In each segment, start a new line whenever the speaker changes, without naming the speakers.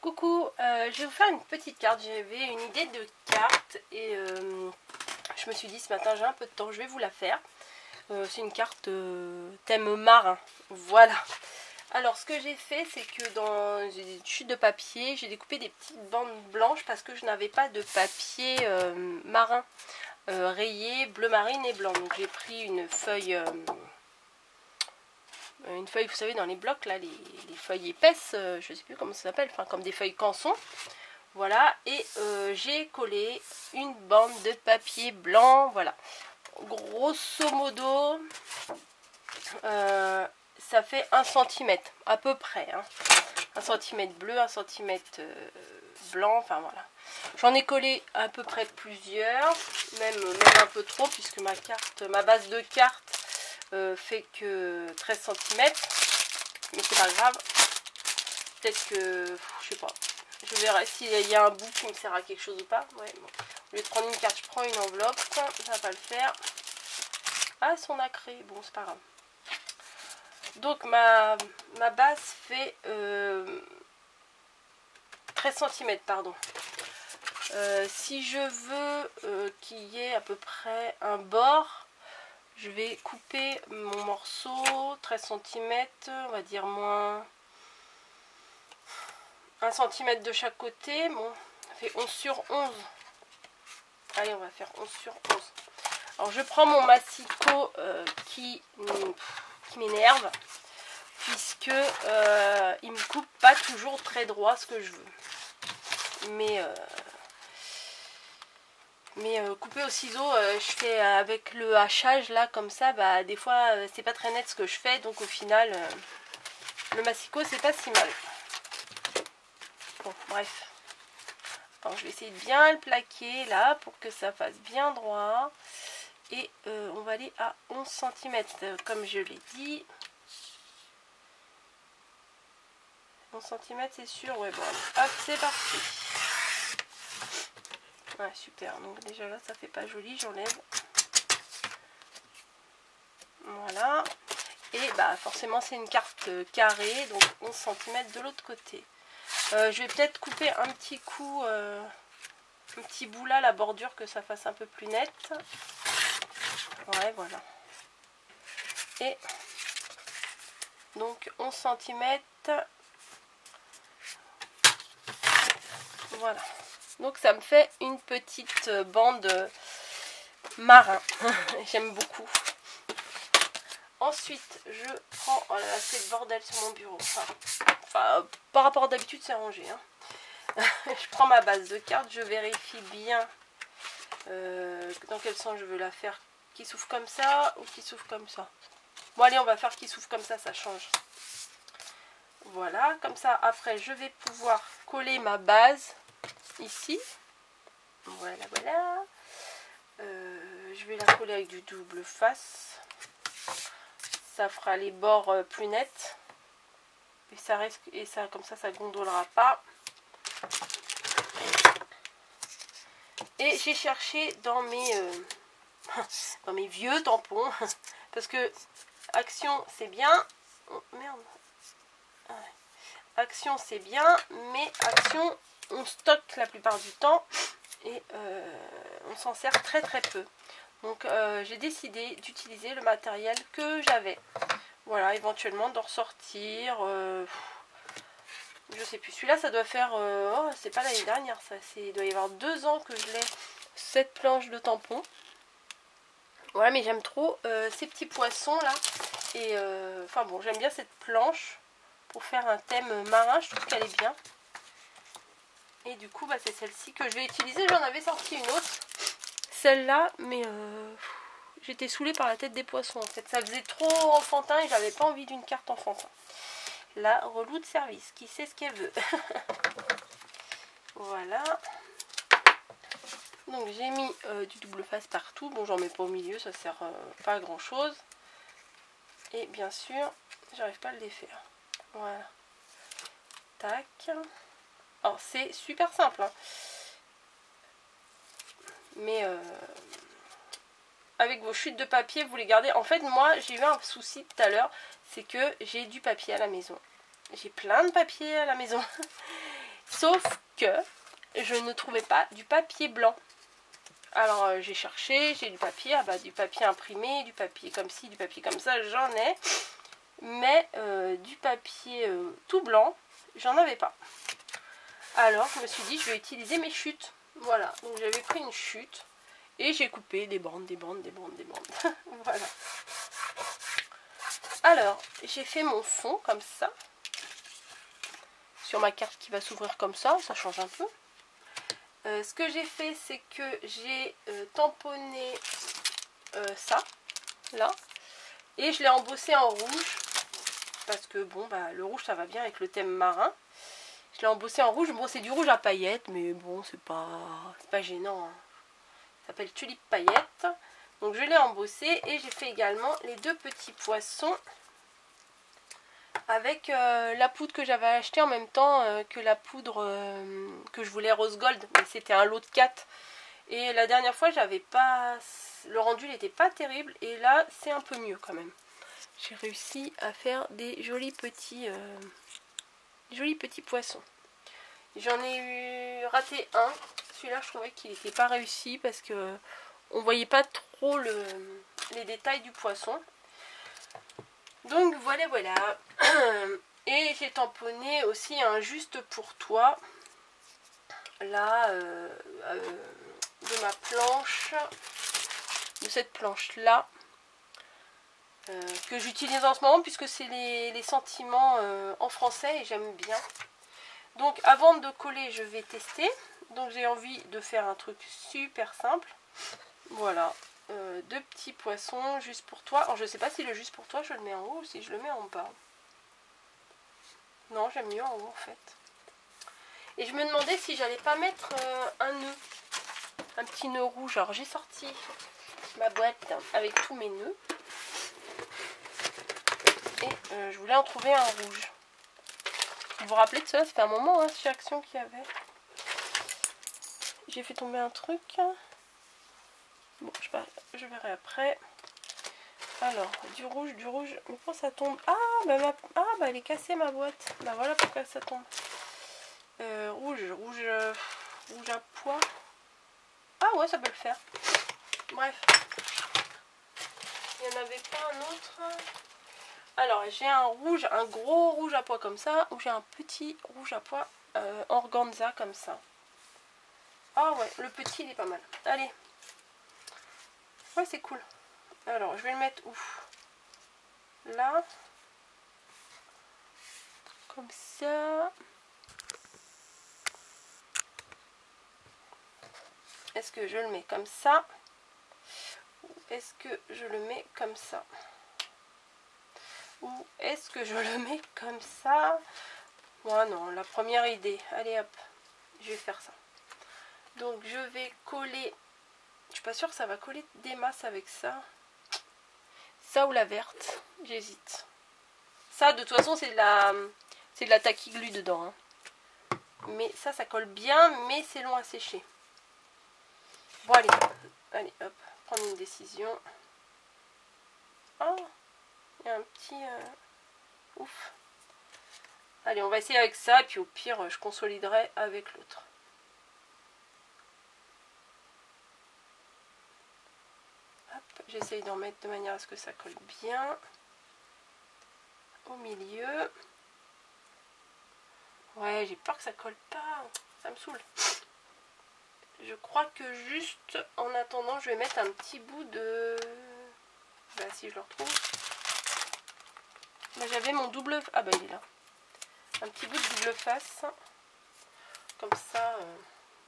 Coucou, je vais vous faire une petite carte. J'avais une idée de carte et je me suis dit ce matin j'ai un peu de temps, je vais vous la faire. C'est une carte thème marin, voilà. Alors ce que j'ai fait, c'est que dans une chute de papier, j'ai découpé des petites bandes blanches parce que je n'avais pas de papier marin rayé bleu marine et blanc. Donc j'ai pris une feuille, vous savez, dans les blocs là, les feuilles épaisses, je sais plus comment ça s'appelle, enfin comme des feuilles canson. Voilà, et j'ai collé une bande de papier blanc, voilà. Grosso modo, ça fait 1 cm à peu près, hein. 1 cm bleu, 1 cm blanc, enfin voilà. J'en ai collé à peu près plusieurs, même un peu trop, puisque ma base de carte fait que 13 cm, mais c'est pas grave. Peut-être que, je sais pas, je verrai s'il y a un bout qui me sert à quelque chose ou pas. Ouais, bon. Au lieu de prendre une carte, je prends une enveloppe, ça va pas le faire. Ah, elles sont nacrées, bon c'est pas grave. Donc ma base fait 13 cm, pardon. Si je veux qu'il y ait à peu près un bord, je vais couper mon morceau 13 cm, on va dire moins 1 cm de chaque côté. Bon, ça fait 11 sur 11. Allez, on va faire 11 sur 11. Alors je prends mon massicot qui m'énerve, puisque il me coupe pas toujours très droit ce que je veux. Mais couper au ciseau, je fais avec le hachage là comme ça, bah des fois c'est pas très net ce que je fais, donc au final le massicot c'est pas si mal. Bon bref, alors je vais essayer de bien le plaquer là pour que ça fasse bien droit, et on va aller à 11 cm comme je l'ai dit. 11 cm c'est sûr, ouais, bon hop, c'est parti. Ouais, super, donc déjà là ça fait pas joli, j'enlève. Voilà, et bah forcément c'est une carte carrée, donc 11 cm de l'autre côté. Je vais peut-être couper un petit coup, un petit bout là, la bordure, que ça fasse un peu plus net. Ouais, voilà. Et donc 11 cm. Voilà. Donc ça me fait une petite bande marin. J'aime beaucoup. Ensuite, je prends... Oh là là, c'est le bordel sur mon bureau. Enfin par rapport à d'habitude, c'est rangé, hein. Je prends ma base de carte, je vérifie bien dans quel sens je veux la faire. Qui s'ouvre comme ça ou qui s'ouvre comme ça. Bon allez, on va faire qui s'ouvre comme ça change. Voilà, comme ça après je vais pouvoir coller ma base ici. Voilà, voilà. Je vais la coller avec du double face. Ça fera les bords plus nets. Et ça reste, et ça comme ça gondolera pas. Et j'ai cherché dans mes vieux tampons, parce que Action c'est bien. Oh, merde. Action c'est bien, mais Action on stocke la plupart du temps et on s'en sert très très peu. Donc j'ai décidé d'utiliser le matériel que j'avais. Voilà, éventuellement d'en ressortir. Je sais plus. Celui-là, ça doit faire... oh, c'est pas l'année dernière, ça. Il doit y avoir 2 ans que je l'ai, cette planche de tampon. Voilà, mais j'aime trop ces petits poissons là. Et enfin bon, j'aime bien cette planche pour faire un thème marin. Je trouve qu'elle est bien. Et du coup, bah, c'est celle-ci que je vais utiliser. J'en avais sorti une autre. Celle-là, mais j'étais saoulée par la tête des poissons. En fait, ça faisait trop enfantin et j'avais pas envie d'une carte enfantin. La relou de service, qui sait ce qu'elle veut. Voilà. Donc j'ai mis du double face partout. Bon, j'en mets pas au milieu, ça sert pas à grand chose. Et bien sûr, j'arrive pas à le défaire. Voilà. Tac. Alors c'est super simple, hein. Mais avec vos chutes de papier, vous les gardez. En fait, moi, j'ai eu un souci tout à l'heure, c'est que j'ai du papier à la maison. J'ai plein de papier à la maison. Sauf que je ne trouvais pas du papier blanc. Alors j'ai cherché, j'ai du papier, ah bah, du papier imprimé, du papier comme ci, du papier comme ça, j'en ai. Mais du papier tout blanc, j'en avais pas. Alors je me suis dit je vais utiliser mes chutes. Voilà, donc j'avais pris une chute et j'ai coupé des bandes, des bandes, des bandes, des bandes. Voilà. Alors j'ai fait mon fond comme ça. Sur ma carte qui va s'ouvrir comme ça change un peu. Ce que j'ai fait, c'est que j'ai tamponné ça, là, et je l'ai embossé en rouge, parce que bon, bah, le rouge ça va bien avec le thème marin. Je l'ai embossé en rouge, bon c'est du rouge à paillettes, mais bon c'est pas gênant, hein. Ça s'appelle tulipe paillettes. Donc je l'ai embossé et j'ai fait également les deux petits poissons avec la poudre que j'avais achetée en même temps que la poudre que je voulais rose gold, mais c'était un lot de 4. Et la dernière fois j'avais pas, le rendu n'était pas terrible, et là c'est un peu mieux quand même. J'ai réussi à faire des jolis petits poissons. J'en ai eu raté un, celui-là je trouvais qu'il n'était pas réussi parce que on voyait pas trop les détails du poisson. Donc voilà. Et j'ai tamponné aussi un juste pour toi là de ma planche, de cette planche là que j'utilise en ce moment puisque c'est les sentiments en français et j'aime bien. Donc avant de coller je vais tester. Donc j'ai envie de faire un truc super simple. Voilà. Deux petits poissons juste pour toi. Alors je sais pas si le juste pour toi je le mets en haut ou si je le mets en bas. Non, j'aime mieux en haut en fait. Et je me demandais si j'allais pas mettre un nœud, un petit nœud rouge. Alors j'ai sorti ma boîte avec tous mes nœuds et je voulais en trouver un rouge. Vous vous rappelez de ça? Ça fait un moment hein, chez Action qu'il y avait. J'ai fait tomber un truc. Bon, je verrai après. Alors, du rouge, mais pourquoi ça tombe? Ah, bah elle est cassée ma boîte. Bah voilà pourquoi ça tombe. Rouge à pois. Ah ouais, ça peut le faire. Bref. Il n'y en avait pas un autre. Alors, j'ai un rouge, un gros rouge à pois comme ça, ou j'ai un petit rouge à pois organza comme ça. Ah ouais, le petit il est pas mal. Allez. Ouais, c'est cool. Alors, je vais le mettre où? Là. Comme ça. Est-ce que je le mets comme ça? Ou est-ce que je le mets comme ça? Ou est-ce que je le mets comme ça? Moi non, la première idée. Allez hop, je vais faire ça. Donc je vais coller. Je suis pas sûre que ça va coller des masses avec ça. Ça ou la verte, j'hésite. Ça de toute façon c'est de la tacky glue dedans. Hein. Mais ça colle bien, mais c'est long à sécher. Bon allez hop, prendre une décision. Oh, il y a un petit ouf. Allez, on va essayer avec ça, et puis au pire, je consoliderai avec l'autre. J'essaye d'en mettre de manière à ce que ça colle bien. Au milieu. Ouais, j'ai peur que ça colle pas. Ça me saoule. Je crois que juste en attendant, je vais mettre un petit bout de... Bah, si je le retrouve. Bah, j'avais mon double... Ah bah il est là. Un petit bout de double face. Comme ça,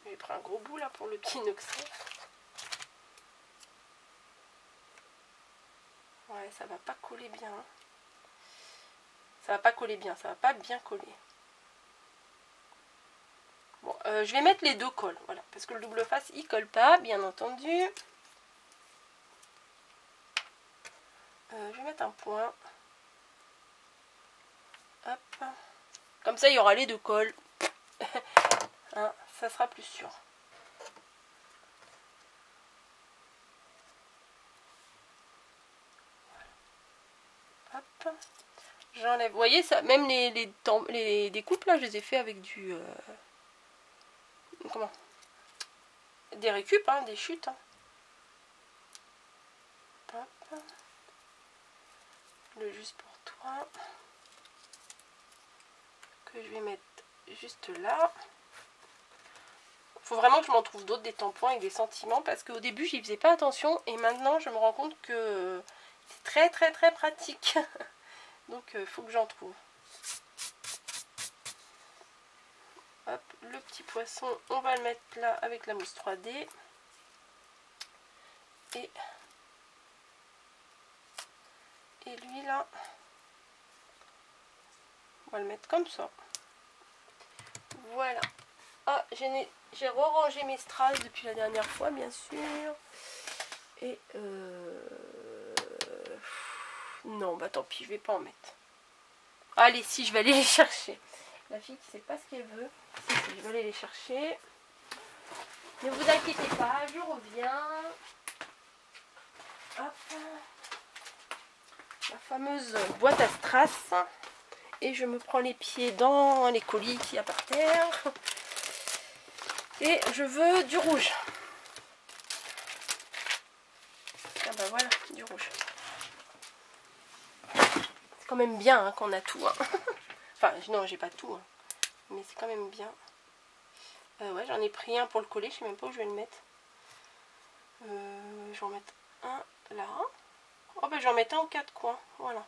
j'ai pris un gros bout là pour le petit Noxer. Ouais, ça va pas coller bien. Ça va pas coller bien, ça va pas bien coller. Bon, je vais mettre les deux cols, voilà, parce que le double face il colle pas, bien entendu. Je vais mettre un point. Hop. Comme ça, il y aura les deux cols. Hein, ça sera plus sûr. Hop. J'enlève. Vous voyez, ça, même les découpes là, je les ai fait avec du comment, des récup, hein, des chutes. Hein. Hop. Le juste pour toi. Que je vais mettre juste là. Faut vraiment que je m'en trouve d'autres, des tampons avec des sentiments, parce qu'au début j'y faisais pas attention et maintenant je me rends compte que c'est très très très pratique. Donc il faut que j'en trouve. Hop, le petit poisson, on va le mettre là avec la mousse 3D. Et lui là, on va le mettre comme ça. Voilà. Ah, j'ai re-rangé mes strass depuis la dernière fois, bien sûr. Et non, bah tant pis, je vais pas en mettre. Allez, si, je vais aller les chercher. La fille qui sait pas ce qu'elle veut. Si, je vais aller les chercher. Ne vous inquiétez pas, je reviens. Hop. La fameuse boîte à strass. Et je me prends les pieds dans les colis qu'il y a par terre. Et je veux du rouge. Ah bah voilà, du rouge. C'est quand même bien hein, qu'on a tout. Hein. Enfin, non, j'ai pas tout. Hein. Mais c'est quand même bien. Ouais, j'en ai pris un pour le coller. Je sais même pas où je vais le mettre. Je vais en mettre un là. Oh bah je vais en mettre un aux 4 coins. Voilà.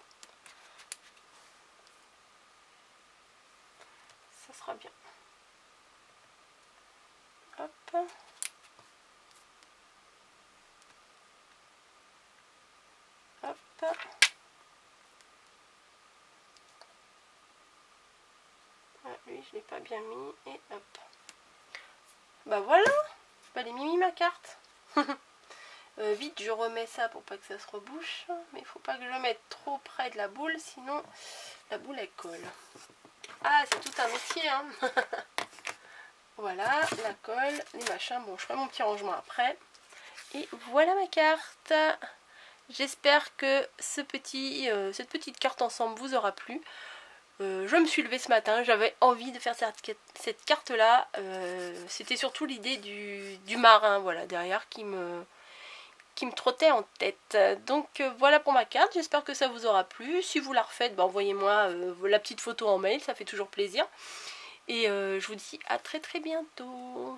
Ça sera bien. Hop. Hop. Ah, lui, je l'ai pas bien mis. Et hop. Bah voilà. Bah, elle est mimi ma carte. Vite, je remets ça pour pas que ça se rebouche. Mais il faut pas que je le mette trop près de la boule. Sinon, la boule, elle colle. Ah, c'est tout un métier. Hein. Voilà, la colle, les machins. Bon, je ferai mon petit rangement après. Et voilà ma carte. J'espère que cette petite carte ensemble vous aura plu. Je me suis levée ce matin, j'avais envie de faire cette carte là. C'était surtout l'idée du marin, voilà, derrière qui me trottait en tête. Donc voilà pour ma carte, j'espère que ça vous aura plu. Si vous la refaites, bah, envoyez-moi la petite photo en mail, ça fait toujours plaisir. Et je vous dis à très très bientôt.